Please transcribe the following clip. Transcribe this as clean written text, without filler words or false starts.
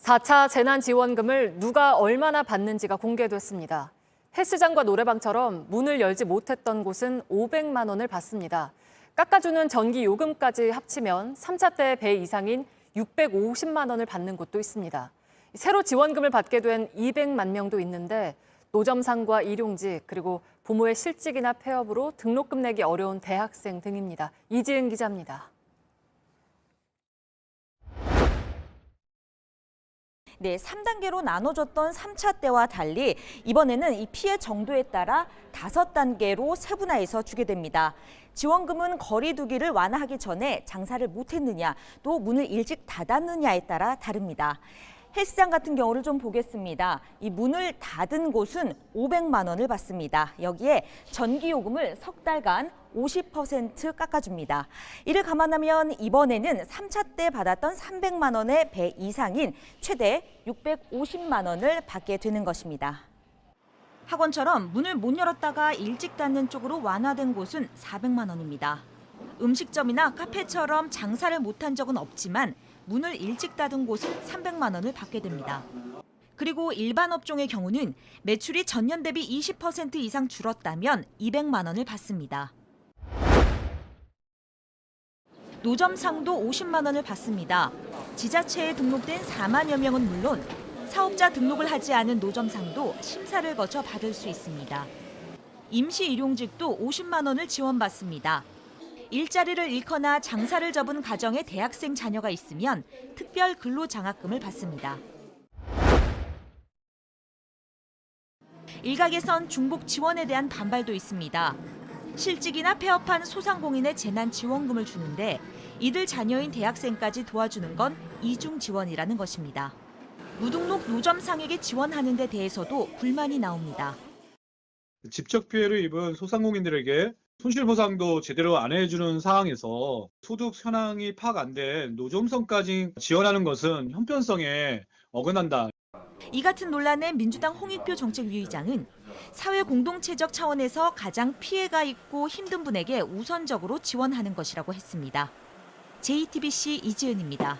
4차 재난지원금을 누가 얼마나 받는지가 공개됐습니다. 헬스장과 노래방처럼 문을 열지 못했던 곳은 500만 원을 받습니다. 깎아주는 전기 요금까지 합치면 3차 때 배 이상인 650만 원을 받는 곳도 있습니다. 새로 지원금을 받게 된 200만 명도 있는데 노점상과 일용직 그리고 부모의 실직이나 폐업으로 등록금 내기 어려운 대학생 등입니다. 이지은 기자입니다. 네, 3단계로 나눠졌던 3차 때와 달리 이번에는 이 피해 정도에 따라 5단계로 세분화해서 주게 됩니다. 지원금은 거리 두기를 완화하기 전에 장사를 못했느냐, 또 문을 일찍 닫았느냐에 따라 다릅니다. 헬스장 같은 경우를 좀 보겠습니다. 이 문을 닫은 곳은 500만 원을 받습니다. 여기에 전기요금을 석 달간 50% 깎아줍니다. 이를 감안하면 이번에는 3차 때 받았던 300만 원의 배 이상인 최대 650만 원을 받게 되는 것입니다. 학원처럼 문을 못 열었다가 일찍 닫는 쪽으로 완화된 곳은 400만 원입니다. 음식점이나 카페처럼 장사를 못한 적은 없지만 문을 일찍 닫은 곳은 300만 원을 받게 됩니다. 그리고 일반 업종의 경우는 매출이 전년 대비 20% 이상 줄었다면 200만 원을 받습니다. 노점상도 50만 원을 받습니다. 지자체에 등록된 4만여 명은 물론 사업자 등록을 하지 않은 노점상도 심사를 거쳐 받을 수 있습니다. 임시 일용직도 50만 원을 지원받습니다. 일자리를 잃거나 장사를 접은 가정에 대학생 자녀가 있으면 특별 근로장학금을 받습니다. 일각에선 중복 지원에 대한 반발도 있습니다. 실직이나 폐업한 소상공인의 재난지원금을 주는데 이들 자녀인 대학생까지 도와주는 건 이중 지원이라는 것입니다. 무등록 노점상에게 지원하는 데 대해서도 불만이 나옵니다. 직접 피해를 입은 소상공인들에게 손실보상도 제대로 안 해주는 상황에서 소득 현황이 파악 안 된 노점상까지 지원하는 것은 형편성에 어긋난다. 이 같은 논란에 민주당 홍익표 정책위의장은 사회 공동체적 차원에서 가장 피해가 있고 힘든 분에게 우선적으로 지원하는 것이라고 했습니다. JTBC 이지은입니다.